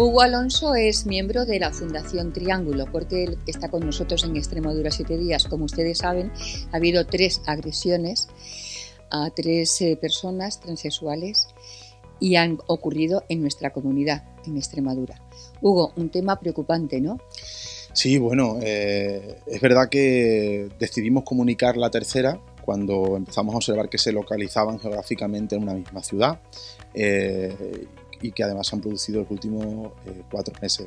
Hugo Alonso es miembro de la Fundación Triángulo, porque él está con nosotros en Extremadura 7 días. Como ustedes saben, ha habido 3 agresiones a 3 personas transexuales y han ocurrido en nuestra comunidad, en Extremadura. Hugo, un tema preocupante, ¿no? Sí, bueno, es verdad que decidimos comunicar la tercera cuando empezamos a observar que se localizaban geográficamente en una misma ciudad y que además se han producido los últimos 4 meses.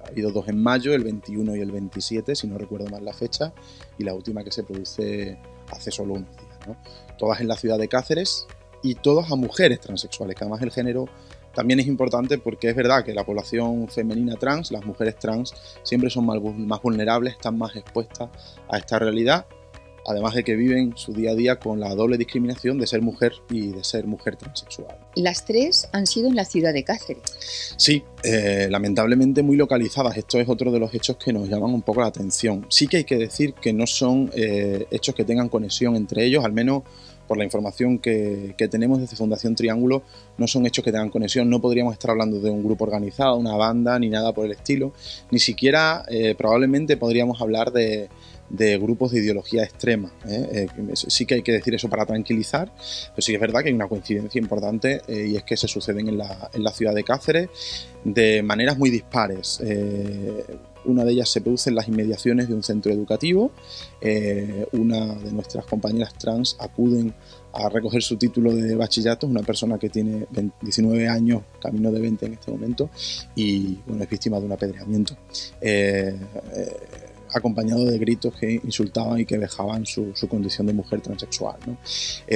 Ha habido 2 en mayo, el 21 y el 27, si no recuerdo mal la fecha, y la última que se produce hace solo unos días, ¿no? Todas en la ciudad de Cáceres y todas a mujeres transexuales, que además el género también es importante porque es verdad que la población femenina trans, las mujeres trans, siempre son más vulnerables, están más expuestas a esta realidad, además de que viven su día a día con la doble discriminación de ser mujer y de ser mujer transexual. Las 3 han sido en la ciudad de Cáceres. Sí, lamentablemente muy localizadas. Esto es otro de los hechos que nos llaman un poco la atención. Sí que hay que decir que no son hechos que tengan conexión entre ellos, al menos por la información que tenemos desde Fundación Triángulo, no son hechos que tengan conexión. No podríamos estar hablando de un grupo organizado, una banda, ni nada por el estilo. Ni siquiera probablemente podríamos hablar de grupos de ideología extrema. Sí que hay que decir eso para tranquilizar, pero sí es verdad que hay una coincidencia importante y es que se suceden en la ciudad de Cáceres de maneras muy dispares. Una de ellas se produce en las inmediaciones de un centro educativo. Una de nuestras compañeras trans acuden a recoger su título de bachillerato, una persona que tiene 19 años, camino de 20 en este momento, y bueno, es víctima de un apedreamiento. Acompañado de gritos que insultaban y que vejaban su condición de mujer transexual, ¿no?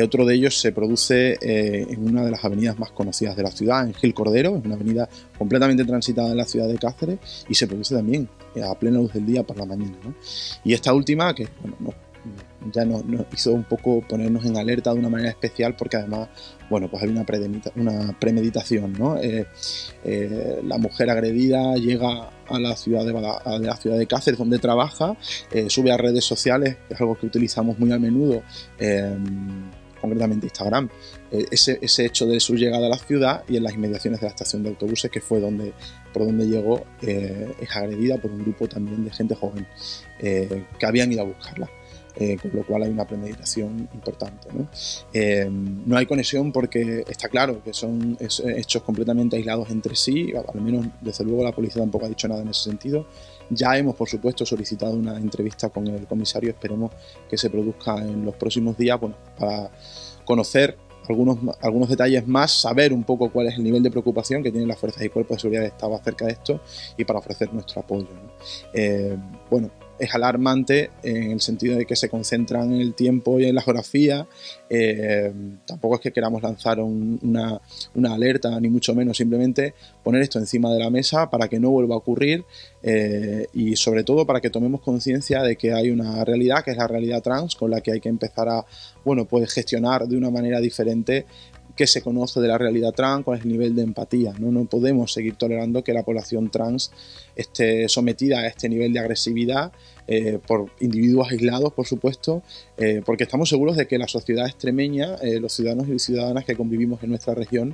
Otro de ellos se produce en una de las avenidas más conocidas de la ciudad, en Gil Cordero, es una avenida completamente transitada en la ciudad de Cáceres y se produce también a plena luz del día por la mañana, ¿no? Y esta última, que bueno, ya nos hizo un poco ponernos en alerta de una manera especial porque además, bueno, pues hay una premeditación, ¿no? La mujer agredida llega a la ciudad de Cáceres, donde trabaja, sube a redes sociales, que es algo que utilizamos muy a menudo, concretamente Instagram, ese hecho de su llegada a la ciudad, y en las inmediaciones de la estación de autobuses, que fue por donde llegó, es agredida por un grupo también de gente joven que habían ido a buscarla. Con lo cual hay una premeditación importante, ¿no? No hay conexión porque está claro que son hechos completamente aislados entre sí, al menos desde luego la policía tampoco ha dicho nada en ese sentido. Ya hemos, por supuesto, solicitado una entrevista con el comisario, esperemos que se produzca en los próximos días, bueno, para conocer algunos detalles más, saber un poco cuál es el nivel de preocupación que tienen las fuerzas y cuerpos de seguridad del Estado acerca de esto y para ofrecer nuestro apoyo, ¿no? Bueno, es alarmante en el sentido de que se concentran en el tiempo y en la geografía. Tampoco es que queramos lanzar una alerta, ni mucho menos, simplemente poner esto encima de la mesa para que no vuelva a ocurrir y sobre todo para que tomemos conciencia de que hay una realidad, que es la realidad trans, con la que hay que empezar a, bueno, pues gestionar de una manera diferente qué se conoce de la realidad trans, cuál es el nivel de empatía, ¿no? No podemos seguir tolerando que la población trans esté sometida a este nivel de agresividad por individuos aislados, por supuesto, porque estamos seguros de que la sociedad extremeña, los ciudadanos y ciudadanas que convivimos en nuestra región,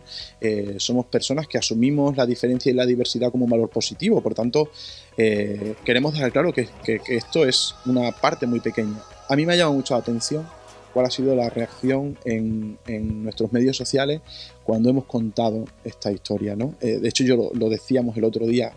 somos personas que asumimos la diferencia y la diversidad como un valor positivo. Por tanto, queremos dejar claro que esto es una parte muy pequeña. A mí me ha llamado mucho la atención cuál ha sido la reacción en nuestros medios sociales cuando hemos contado esta historia, ¿no? De hecho, lo decíamos el otro día,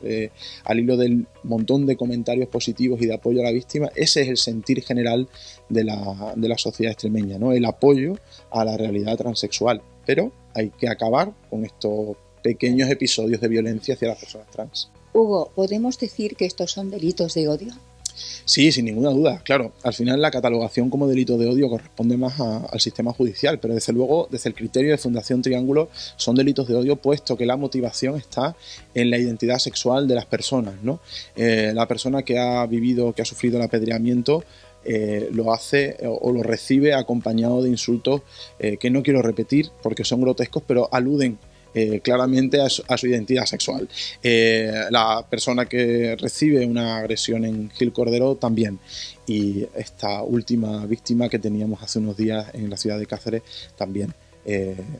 al hilo del montón de comentarios positivos y de apoyo a la víctima, ese es el sentir general de la sociedad extremeña, ¿no? El apoyo a la realidad transexual. Pero hay que acabar con estos pequeños episodios de violencia hacia las personas trans. Hugo, ¿podemos decir que estos son delitos de odio? Sí, sin ninguna duda, claro. Al final la catalogación como delito de odio corresponde más al sistema judicial, pero desde luego, desde el criterio de Fundación Triángulo, son delitos de odio, puesto que la motivación está en la identidad sexual de las personas, ¿no? La persona que ha sufrido el apedreamiento, lo hace o lo recibe acompañado de insultos que no quiero repetir porque son grotescos, pero aluden claramente a su identidad sexual. La persona que recibe una agresión en Gil Cordero también, y esta última víctima que teníamos hace unos días en la ciudad de Cáceres también.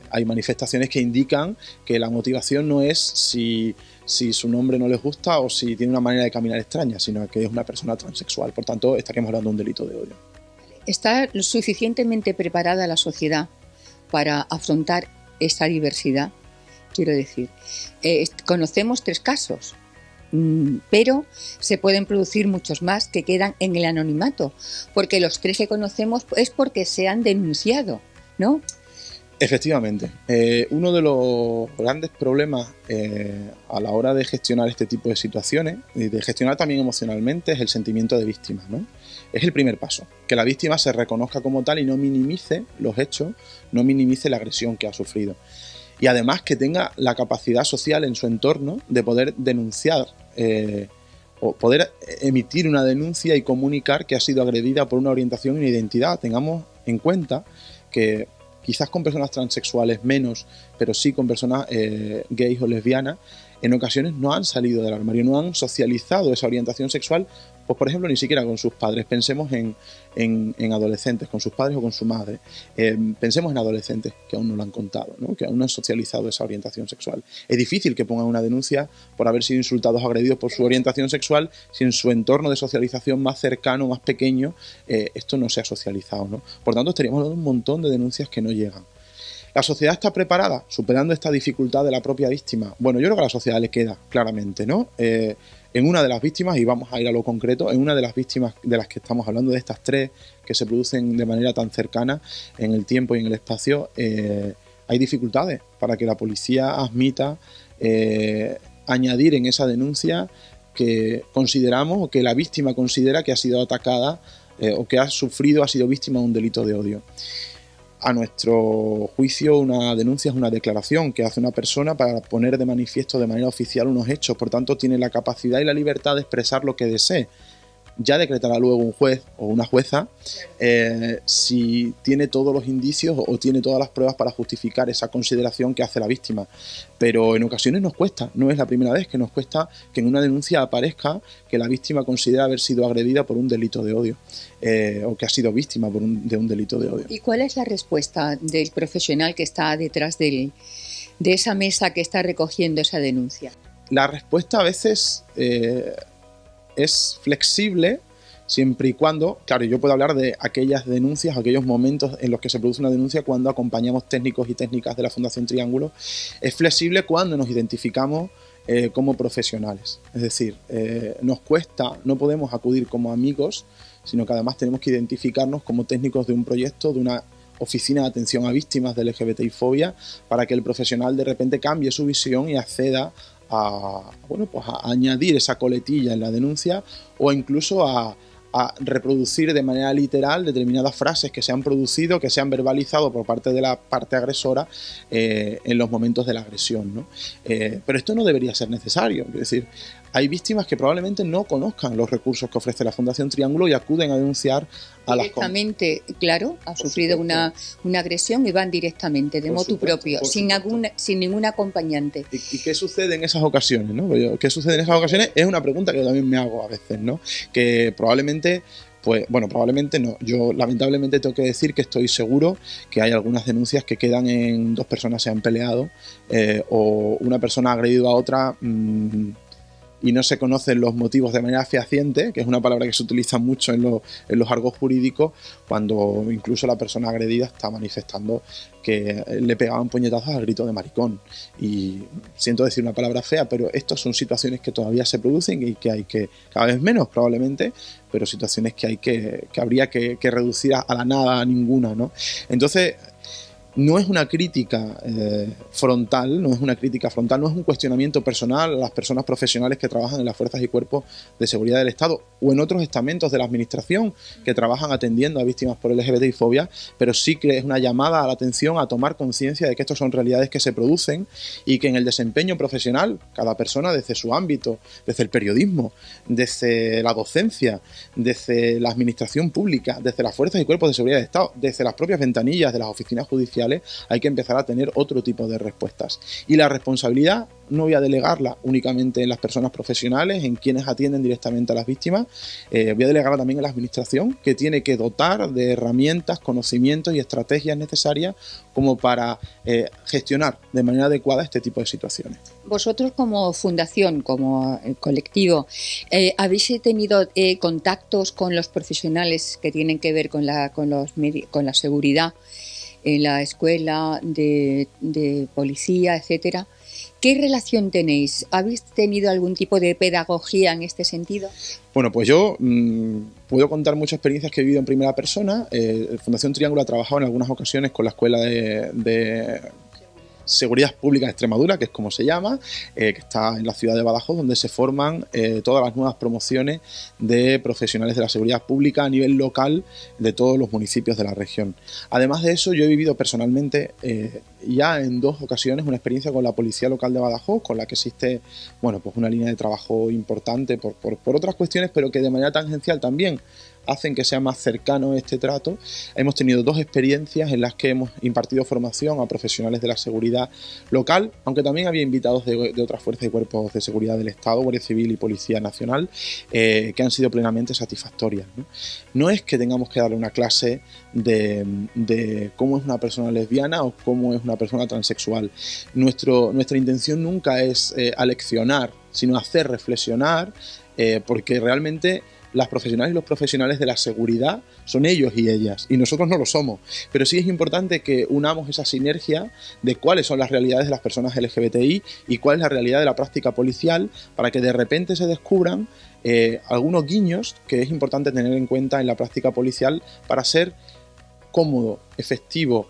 Hay manifestaciones que indican que la motivación no es si su nombre no les gusta o si tiene una manera de caminar extraña, sino que es una persona transexual. Por tanto, estaríamos hablando de un delito de odio. ¿Está lo suficientemente preparada la sociedad para afrontar esta diversidad? Quiero decir, conocemos 3 casos, pero se pueden producir muchos más que quedan en el anonimato, porque los 3 que conocemos es porque se han denunciado, ¿no? Efectivamente. Uno de los grandes problemas a la hora de gestionar este tipo de situaciones y de gestionar también emocionalmente es el sentimiento de víctima, ¿no? Es el primer paso, que la víctima se reconozca como tal y no minimice los hechos, no minimice la agresión que ha sufrido. Y además que tenga la capacidad social en su entorno de poder denunciar o poder emitir una denuncia y comunicar que ha sido agredida por una orientación y una identidad. Tengamos en cuenta que quizás con personas transexuales menos, pero sí con personas gays o lesbianas, en ocasiones no han salido del armario, no han socializado esa orientación sexual, pues por ejemplo ni siquiera con sus padres. Pensemos en adolescentes, con sus padres o con su madre. Pensemos en adolescentes que aún no lo han contado, ¿no? Que aún no han socializado esa orientación sexual. Es difícil que pongan una denuncia por haber sido insultados o agredidos por su orientación sexual si en su entorno de socialización más cercano, más pequeño, esto no se ha socializado, ¿no? Por tanto, estaríamos hablando de un montón de denuncias que no llegan. ¿La sociedad está preparada, superando esta dificultad de la propia víctima? Bueno, yo creo que a la sociedad le queda claramente, ¿no? En una de las víctimas, y vamos a ir a lo concreto, en una de las víctimas de las que estamos hablando, de estas 3 que se producen de manera tan cercana en el tiempo y en el espacio, hay dificultades para que la policía admita añadir en esa denuncia que consideramos o que la víctima considera que ha sido atacada o que ha sufrido, ha sido víctima de un delito de odio. A nuestro juicio, una denuncia es una declaración que hace una persona para poner de manifiesto de manera oficial unos hechos. Por tanto, tiene la capacidad y la libertad de expresar lo que desee. Ya decretará luego un juez o una jueza si tiene todos los indicios o tiene todas las pruebas para justificar esa consideración que hace la víctima. Pero en ocasiones nos cuesta, no es la primera vez que nos cuesta que en una denuncia aparezca que la víctima considera haber sido agredida por un delito de odio o que ha sido víctima de un delito de odio. ¿Y cuál es la respuesta del profesional que está detrás de esa mesa que está recogiendo esa denuncia? La respuesta a veces es flexible siempre y cuando, claro, yo puedo hablar de aquellas denuncias, aquellos momentos en los que se produce una denuncia cuando acompañamos técnicos y técnicas de la Fundación Triángulo. Es flexible cuando nos identificamos como profesionales. Es decir, nos cuesta, no podemos acudir como amigos, sino que además tenemos que identificarnos como técnicos de un proyecto, de una oficina de atención a víctimas de LGBTI-fobia, para que el profesional de repente cambie su visión y acceda a añadir esa coletilla en la denuncia o incluso a reproducir de manera literal determinadas frases que se han producido, que se han verbalizado por parte de la parte agresora en los momentos de la agresión, ¿no? Pero esto no debería ser necesario. Es decir, hay víctimas que probablemente no conozcan los recursos que ofrece la Fundación Triángulo y acuden a denunciar a las... Directamente, claro, ha sufrido una agresión y van directamente, de motu propio, sin ningún acompañante. ¿Y qué sucede en esas ocasiones, ¿no? ¿Qué sucede en esas ocasiones? Es una pregunta que yo también me hago a veces, ¿no? Que probablemente no. Yo lamentablemente tengo que decir que estoy seguro que hay algunas denuncias que quedan en 2 personas se han peleado o una persona ha agredido a otra y no se conocen los motivos de manera fehaciente, que es una palabra que se utiliza mucho en los argos jurídicos, cuando incluso la persona agredida está manifestando que le pegaban puñetazos al grito de maricón. Y siento decir una palabra fea, pero estas son situaciones que todavía se producen y que hay que, cada vez menos probablemente, pero situaciones que habría que reducir a la nada, a ninguna, ¿no? Entonces, no es una crítica frontal, no es un cuestionamiento personal a las personas profesionales que trabajan en las fuerzas y cuerpos de seguridad del Estado o en otros estamentos de la administración que trabajan atendiendo a víctimas por LGBTI-fobia, pero sí que es una llamada a la atención a tomar conciencia de que estos son realidades que se producen y que en el desempeño profesional, cada persona desde su ámbito, desde el periodismo, desde la docencia, desde la administración pública, desde las fuerzas y cuerpos de seguridad del Estado, desde las propias ventanillas de las oficinas judiciales, hay que empezar a tener otro tipo de respuestas. Y la responsabilidad no voy a delegarla únicamente en las personas profesionales, en quienes atienden directamente a las víctimas, voy a delegarla también en la administración, que tiene que dotar de herramientas, conocimientos y estrategias necesarias como para gestionar de manera adecuada este tipo de situaciones. Vosotros como fundación, como colectivo, ¿habéis tenido contactos con los profesionales que tienen que ver con la seguridad en la escuela, de policía, etcétera? ¿Qué relación tenéis? ¿Habéis tenido algún tipo de pedagogía en este sentido? Bueno, pues yo puedo contar muchas experiencias que he vivido en primera persona. Fundación Triángulo ha trabajado en algunas ocasiones con la Escuela de Seguridad Pública de Extremadura, que es como se llama, que está en la ciudad de Badajoz, donde se forman todas las nuevas promociones de profesionales de la seguridad pública a nivel local de todos los municipios de la región. Además de eso, yo he vivido personalmente ya en 2 ocasiones una experiencia con la Policía Local de Badajoz, con la que existe, bueno, pues una línea de trabajo importante por otras cuestiones, pero que de manera tangencial también hacen que sea más cercano este trato. Hemos tenido 2 experiencias en las que hemos impartido formación a profesionales de la seguridad local, aunque también había invitados de otras fuerzas y cuerpos de seguridad del Estado, Guardia Civil y Policía Nacional, que han sido plenamente satisfactorias, ¿no? No es que tengamos que darle una clase de cómo es una persona lesbiana o cómo es una persona transexual. Nuestra intención nunca es aleccionar, sino hacer reflexionar, porque realmente las profesionales y los profesionales de la seguridad son ellos y ellas, y nosotros no lo somos. Pero sí es importante que unamos esa sinergia de cuáles son las realidades de las personas LGBTI y cuál es la realidad de la práctica policial, para que de repente se descubran algunos guiños que es importante tener en cuenta en la práctica policial para ser cómodo, efectivo,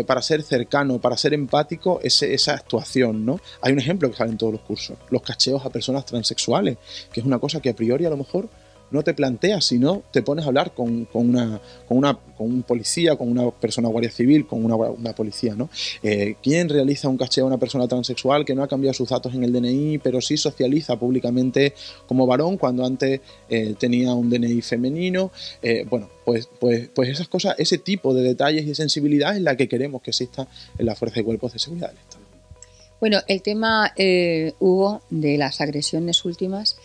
para ser cercano, para ser empático, esa actuación, ¿no? Hay un ejemplo que sale en todos los cursos: los cacheos a personas transexuales, que es una cosa que a priori a lo mejor no te planteas, sino te pones a hablar con un policía, con una persona guardia civil, con una policía, ¿no? ¿Quién realiza un cacheo a una persona transexual que no ha cambiado sus datos en el DNI, pero sí socializa públicamente como varón cuando antes tenía un DNI femenino? Bueno, pues esas cosas, ese tipo de detalles y sensibilidad es la que queremos que exista en la Fuerza y Cuerpos de Seguridad del Estado. Bueno, el tema, Hugo, de las agresiones últimas,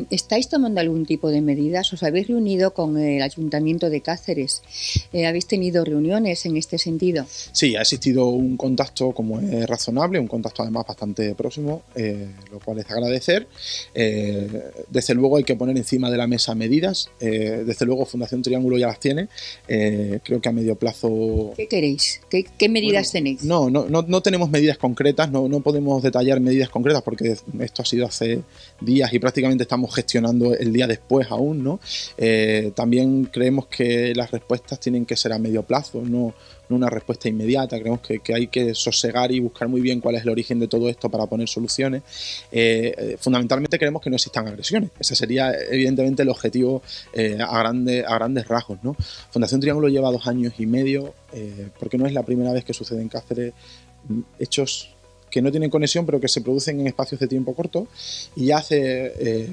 ¿estáis tomando algún tipo de medidas? ¿Os habéis reunido con el Ayuntamiento de Cáceres? ¿Habéis tenido reuniones en este sentido? Sí, ha existido un contacto, como es razonable, un contacto además bastante próximo, lo cual es de agradecer. Desde luego hay que poner encima de la mesa medidas. Desde luego Fundación Triángulo ya las tiene. Creo que a medio plazo... ¿Qué queréis? ¿Qué medidas tenéis? No tenemos medidas concretas, no podemos detallar medidas concretas porque esto ha sido hace días y prácticamente estamos gestionando el día después aún, ¿no? También creemos que las respuestas tienen que ser a medio plazo, no una respuesta inmediata. Creemos que hay que sosegar y buscar muy bien cuál es el origen de todo esto para poner soluciones. Fundamentalmente queremos que no existan agresiones. Ese sería evidentemente el objetivo a grandes rasgos, ¿no? Fundación Triángulo lleva 2 años y medio, porque no es la primera vez que sucede en Cáceres, hechos que no tienen conexión pero que se producen en espacios de tiempo corto, y hace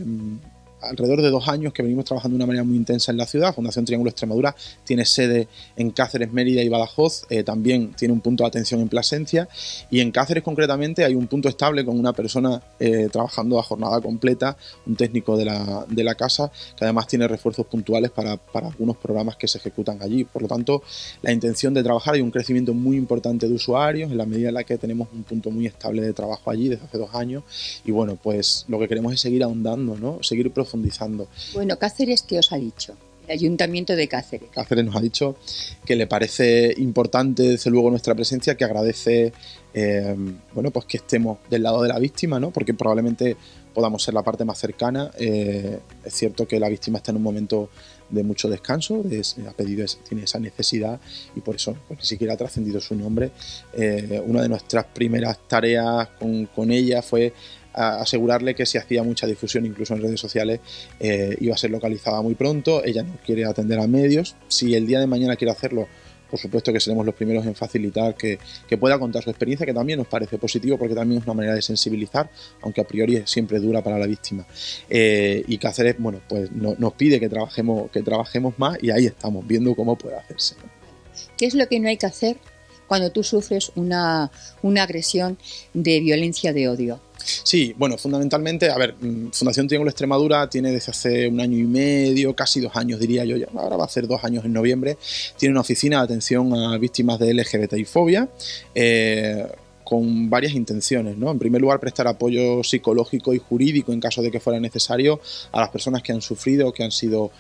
alrededor de 2 años que venimos trabajando de una manera muy intensa en la ciudad. Fundación Triángulo Extremadura tiene sede en Cáceres, Mérida y Badajoz, también tiene un punto de atención en Plasencia, y en Cáceres concretamente hay un punto estable con una persona trabajando a jornada completa, un técnico de la casa, que además tiene refuerzos puntuales para algunos programas que se ejecutan allí. Por lo tanto, la intención de trabajar, hay un crecimiento muy importante de usuarios en la medida en la que tenemos un punto muy estable de trabajo allí desde hace 2 años, y bueno, pues lo que queremos es seguir ahondando, ¿no? Seguir profundizando. Bueno, Cáceres, ¿qué os ha dicho? El Ayuntamiento de Cáceres. Cáceres nos ha dicho que le parece importante, desde luego, nuestra presencia, que agradece pues que estemos del lado de la víctima, ¿no? Porque probablemente podamos ser la parte más cercana. Es cierto que la víctima está en un momento de mucho descanso, tiene esa necesidad, y por eso, pues, ni siquiera ha trascendido su nombre. Una de nuestras primeras tareas con ella fue asegurarle que si hacía mucha difusión, incluso en redes sociales, iba a ser localizada muy pronto. Ella no quiere atender a medios. Si el día de mañana quiere hacerlo, por supuesto que seremos los primeros en facilitar que pueda contar su experiencia, que también nos parece positivo porque también es una manera de sensibilizar, aunque a priori es siempre dura para la víctima. Y Cáceres, bueno, pues nos pide que trabajemos más, y ahí estamos viendo cómo puede hacerse. ¿Qué es lo que no hay que hacer cuando tú sufres una agresión de violencia de odio? Sí, bueno, fundamentalmente, a ver, Fundación Triángulo Extremadura tiene desde hace 1 año y medio, casi 2 años diría yo, ahora va a hacer 2 años en noviembre, tiene una oficina de atención a víctimas de LGBTI-fobia, con varias intenciones, ¿no? En primer lugar, prestar apoyo psicológico y jurídico en caso de que fuera necesario a las personas que han sufrido o que han sido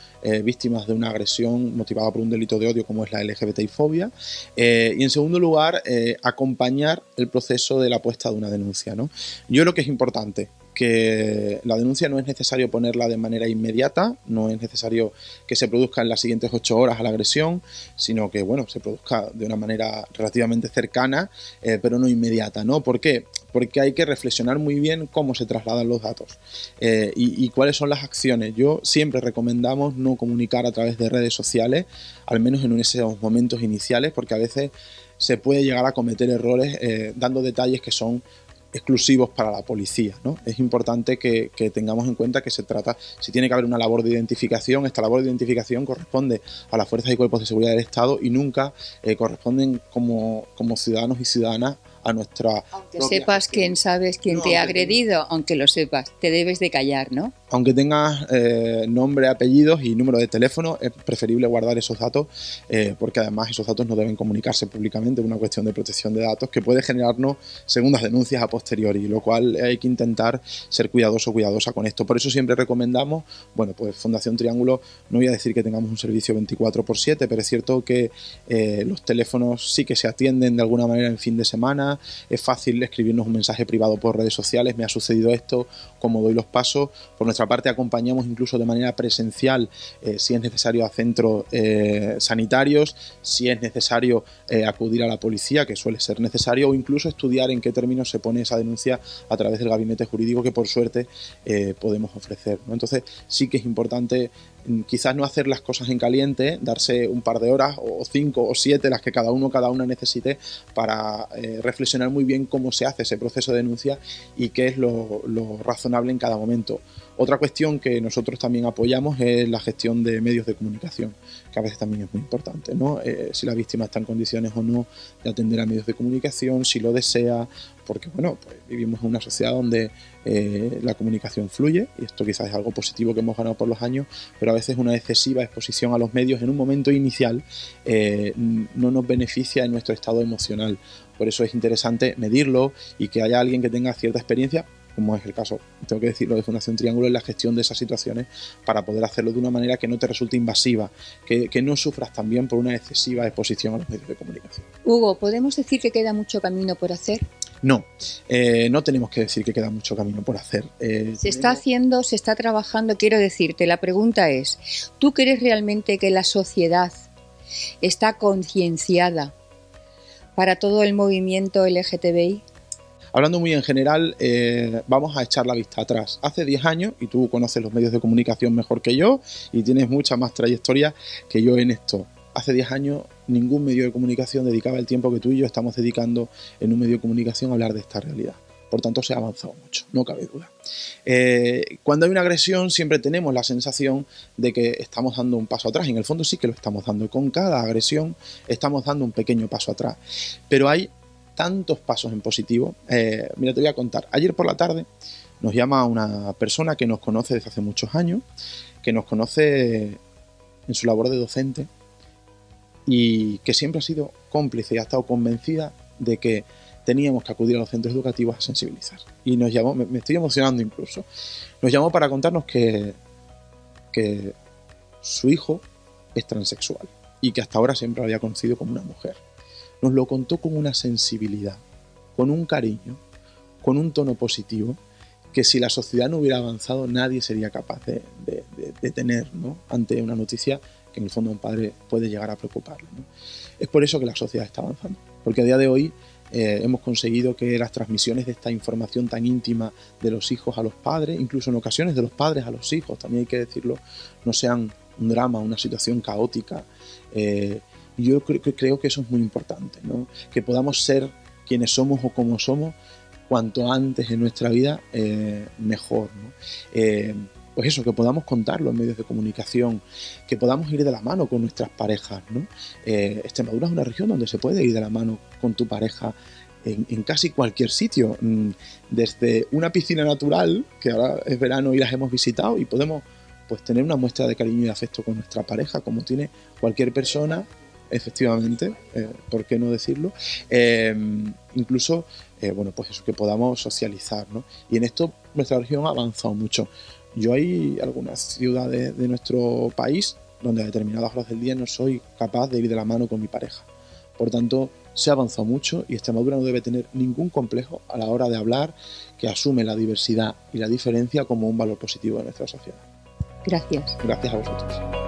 víctimas de una agresión motivada por un delito de odio como es la LGBTI-fobia. Y en segundo lugar, acompañar el proceso de la puesta de una denuncia, ¿no? Yo creo que es importante que la denuncia no es necesario ponerla de manera inmediata, no es necesario que se produzca en las siguientes 8 horas a la agresión, sino que, bueno, se produzca de una manera relativamente cercana, pero no inmediata, ¿no? ¿Por qué? Porque hay que reflexionar muy bien cómo se trasladan los datos y cuáles son las acciones. Yo siempre recomendamos no comunicar a través de redes sociales, al menos en esos momentos iniciales, porque a veces se puede llegar a cometer errores dando detalles que son exclusivos para la policía, ¿no? Es importante que tengamos en cuenta que se trata, si tiene que haber una labor de identificación, esta labor de identificación corresponde a las fuerzas y cuerpos de seguridad del Estado y nunca corresponden como ciudadanos y ciudadanas a nuestra... Aunque sepas quién te ha agredido, aunque lo sepas, te debes de callar, ¿no? Aunque tengas nombre, apellidos y número de teléfono, es preferible guardar esos datos porque además esos datos no deben comunicarse públicamente, es una cuestión de protección de datos que puede generarnos segundas denuncias a posteriori, lo cual hay que intentar ser cuidadosa con esto. Por eso siempre recomendamos, bueno, pues Fundación Triángulo, no voy a decir que tengamos un servicio 24/7, pero es cierto que los teléfonos sí que se atienden de alguna manera en fin de semana, es fácil escribirnos un mensaje privado por redes sociales, me ha sucedido esto, cómo doy los pasos. Por nuestra parte acompañamos incluso de manera presencial si es necesario a centros sanitarios, si es necesario acudir a la policía, que suele ser necesario, o incluso estudiar en qué términos se pone esa denuncia a través del gabinete jurídico que por suerte podemos ofrecer, ¿no? Entonces sí que es importante quizás no hacer las cosas en caliente, darse un par de horas o 5 o 7, las que cada una necesite para reflexionar muy bien cómo se hace ese proceso de denuncia y qué es lo razonable en cada momento. Otra cuestión que nosotros también apoyamos es la gestión de medios de comunicación, que a veces también es muy importante, ¿no? Si la víctima está en condiciones o no de atender a medios de comunicación, si lo desea, porque bueno, pues vivimos en una sociedad donde la comunicación fluye y esto quizás es algo positivo que hemos ganado por los años, pero a veces una excesiva exposición a los medios en un momento inicial no nos beneficia en nuestro estado emocional. Por eso es interesante medirlo y que haya alguien que tenga cierta experiencia, como es el caso, tengo que decirlo, de Fundación Triángulo, en la gestión de esas situaciones para poder hacerlo de una manera que no te resulte invasiva, que no sufras también por una excesiva exposición a los medios de comunicación. Hugo, ¿podemos decir que queda mucho camino por hacer? No, no tenemos que decir que queda mucho camino por hacer. Se está haciendo, se está trabajando, quiero decirte, la pregunta es, ¿tú crees realmente que la sociedad está concienciada para todo el movimiento LGTBI? Hablando muy en general, vamos a echar la vista atrás. Hace 10 años, y tú conoces los medios de comunicación mejor que yo y tienes mucha más trayectoria que yo en esto. Hace 10 años ningún medio de comunicación dedicaba el tiempo que tú y yo estamos dedicando en un medio de comunicación a hablar de esta realidad. Por tanto, se ha avanzado mucho, no cabe duda. Cuando hay una agresión siempre tenemos la sensación de que estamos dando un paso atrás. En el fondo sí que lo estamos dando. Con cada agresión estamos dando un pequeño paso atrás. Pero hay tantos pasos en positivo. Mira, te voy a contar. Ayer por la tarde nos llama una persona que nos conoce desde hace muchos años, que nos conoce en su labor de docente y que siempre ha sido cómplice y ha estado convencida de que teníamos que acudir a los centros educativos a sensibilizar. Y nos llamó, me estoy emocionando incluso, nos llamó para contarnos que su hijo es transexual y que hasta ahora siempre lo había conocido como una mujer. Nos lo contó con una sensibilidad, con un cariño, con un tono positivo, que si la sociedad no hubiera avanzado nadie sería capaz de tener, ¿no? Ante una noticia que en el fondo a un padre puede llegar a preocuparle, ¿no? Es por eso que la sociedad está avanzando, porque a día de hoy hemos conseguido que las transmisiones de esta información tan íntima de los hijos a los padres, incluso en ocasiones de los padres a los hijos, también hay que decirlo, no sean un drama, una situación caótica. Yo creo que eso es muy importante, ¿no? Que podamos ser quienes somos o como somos cuanto antes en nuestra vida, mejor, ¿no? pues eso, que podamos contarlo en medios de comunicación, que podamos ir de la mano con nuestras parejas, ¿no? Extremadura es una región donde se puede ir de la mano con tu pareja en casi cualquier sitio, desde una piscina natural, que ahora es verano y las hemos visitado, y podemos pues tener una muestra de cariño y afecto con nuestra pareja, como tiene cualquier persona, efectivamente, ¿por qué no decirlo? Incluso, bueno, pues eso, que podamos socializar, ¿no? Y en esto nuestra región ha avanzado mucho. Yo hay algunas ciudades de nuestro país donde a determinadas horas del día no soy capaz de ir de la mano con mi pareja. Por tanto, se ha avanzado mucho y Extremadura no debe tener ningún complejo a la hora de hablar, que asume la diversidad y la diferencia como un valor positivo de nuestra sociedad. Gracias. Gracias a vosotros.